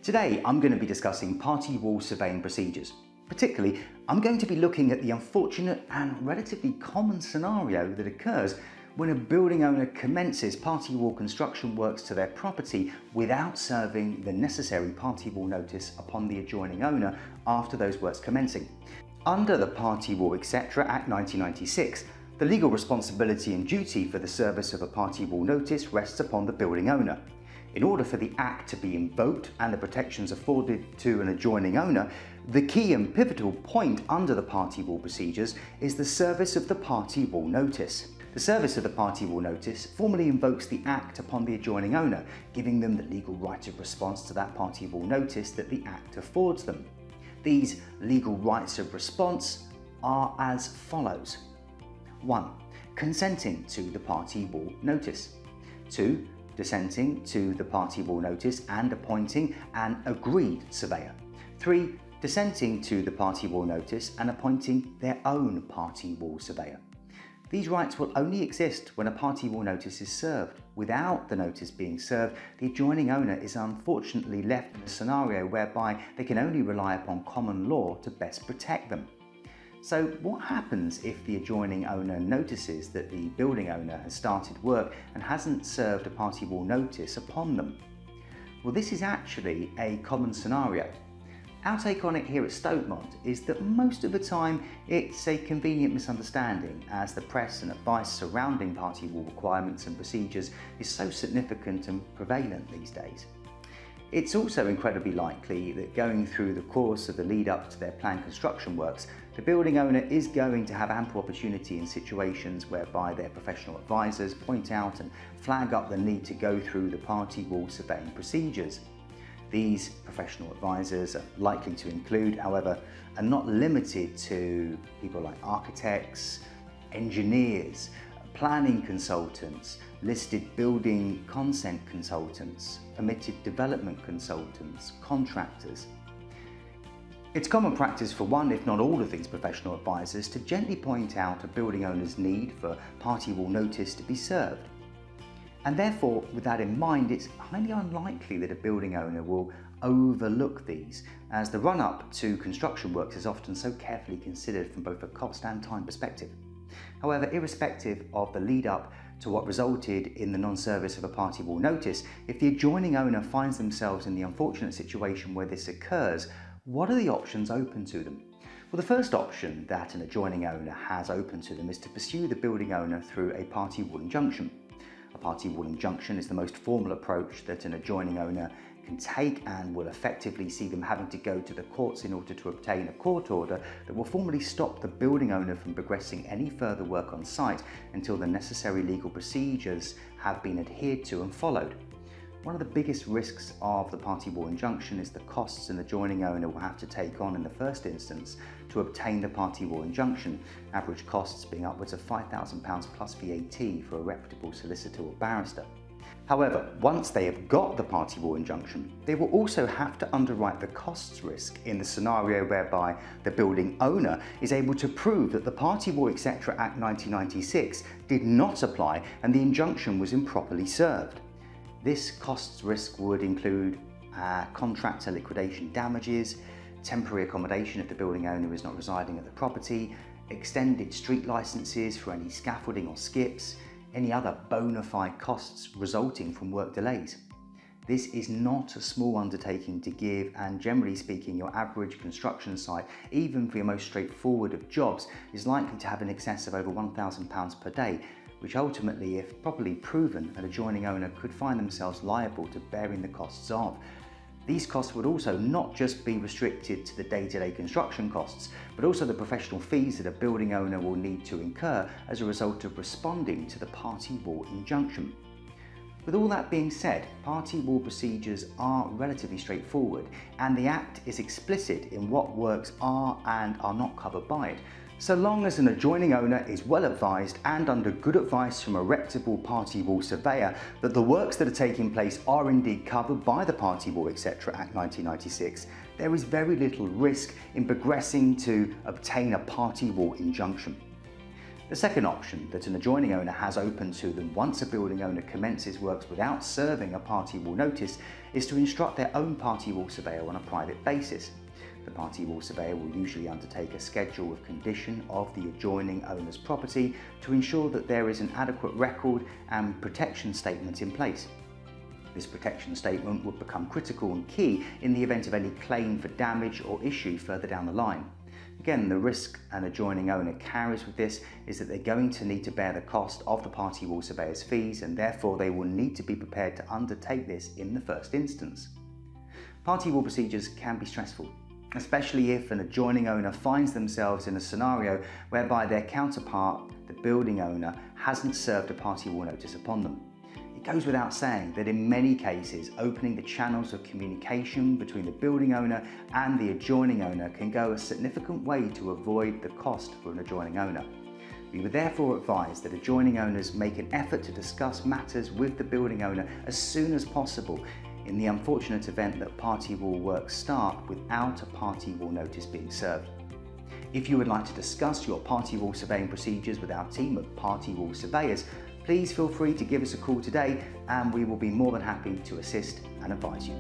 Today I'm going to be discussing party wall surveying procedures. Particularly, I'm going to be looking at the unfortunate and relatively common scenario that occurs when a building owner commences party wall construction works to their property without serving the necessary party wall notice upon the adjoining owner after those works commencing. Under the Party Wall Etc. Act 1996, the legal responsibility and duty for the service of a party wall notice rests upon the building owner. In order for the Act to be invoked and the protections afforded to an adjoining owner, the key and pivotal point under the party wall procedures is the service of the party wall notice. The service of the party wall notice formally invokes the Act upon the adjoining owner, giving them the legal right of response to that party wall notice that the Act affords them. These legal rights of response are as follows. 1. Consenting to the party wall notice. 2. Dissenting to the party wall notice and appointing an agreed surveyor. 3. Dissenting to the party wall notice and appointing their own party wall surveyor. These rights will only exist when a party wall notice is served. Without the notice being served, the adjoining owner is unfortunately left in a scenario whereby they can only rely upon common law to best protect them. So what happens if the adjoining owner notices that the building owner has started work and hasn't served a party wall notice upon them? Well, this is actually a common scenario. Our take on it here at Stokemont is that most of the time it's a convenient misunderstanding, as the press and advice surrounding party wall requirements and procedures is so significant and prevalent these days. It's also incredibly likely that going through the course of the lead up to their planned construction works, the building owner is going to have ample opportunity in situations whereby their professional advisors point out and flag up the need to go through the party wall surveying procedures. These professional advisors are likely to include, however, are not limited to people like architects, engineers, planning consultants, listed building consent consultants, permitted development consultants, contractors. It's common practice for one, if not all of these professional advisors to gently point out a building owner's need for party wall notice to be served. And therefore, with that in mind, it's highly unlikely that a building owner will overlook these, as the run-up to construction works is often so carefully considered from both a cost and time perspective. However, irrespective of the lead-up to what resulted in the non-service of a party wall notice, if the adjoining owner finds themselves in the unfortunate situation where this occurs, what are the options open to them? Well, the first option that an adjoining owner has open to them is to pursue the building owner through a party wall injunction. A party wall injunction is the most formal approach that an adjoining owner can take and will effectively see them having to go to the courts in order to obtain a court order that will formally stop the building owner from progressing any further work on site until the necessary legal procedures have been adhered to and followed. One of the biggest risks of the party wall injunction is the costs an adjoining owner will have to take on in the first instance to obtain the party wall injunction, average costs being upwards of £5,000 plus VAT for a reputable solicitor or barrister. However, once they have got the party wall injunction, they will also have to underwrite the costs risk in the scenario whereby the building owner is able to prove that the Party Wall Etc. Act 1996 did not apply and the injunction was improperly served. This costs risk would include contractor liquidation damages, temporary accommodation if the building owner is not residing at the property, extended street licenses for any scaffolding or skips, any other bona fide costs resulting from work delays. This is not a small undertaking to give, and generally speaking, your average construction site, even for your most straightforward of jobs, is likely to have an excess of over £1,000 per day, which ultimately, if properly proven, an adjoining owner could find themselves liable to bearing the costs of. These costs would also not just be restricted to the day-to-day construction costs, but also the professional fees that a building owner will need to incur as a result of responding to the party wall injunction. With all that being said, party wall procedures are relatively straightforward, and the Act is explicit in what works are and are not covered by it, so long as an adjoining owner is well advised and under good advice from a reputable party wall surveyor that the works that are taking place are indeed covered by the Party Wall Etc. Act 1996, there is very little risk in progressing to obtain a party wall injunction. The second option that an adjoining owner has open to them once a building owner commences works without serving a party wall notice is to instruct their own party wall surveyor on a private basis. The party wall surveyor will usually undertake a schedule of condition of the adjoining owner's property to ensure that there is an adequate record and protection statement in place. This protection statement would become critical and key in the event of any claim for damage or issue further down the line. Again, the risk an adjoining owner carries with this is that they're going to need to bear the cost of the party wall surveyor's fees, and therefore they will need to be prepared to undertake this in the first instance. Party wall procedures can be stressful, especially if an adjoining owner finds themselves in a scenario whereby their counterpart, the building owner, hasn't served a party wall notice upon them. It goes without saying that in many cases, opening the channels of communication between the building owner and the adjoining owner can go a significant way to avoid the cost for an adjoining owner. We would therefore advise that adjoining owners make an effort to discuss matters with the building owner as soon as possible in the unfortunate event that party wall works start without a party wall notice being served. If you would like to discuss your party wall surveying procedures with our team of party wall surveyors, please feel free to give us a call today and we will be more than happy to assist and advise you.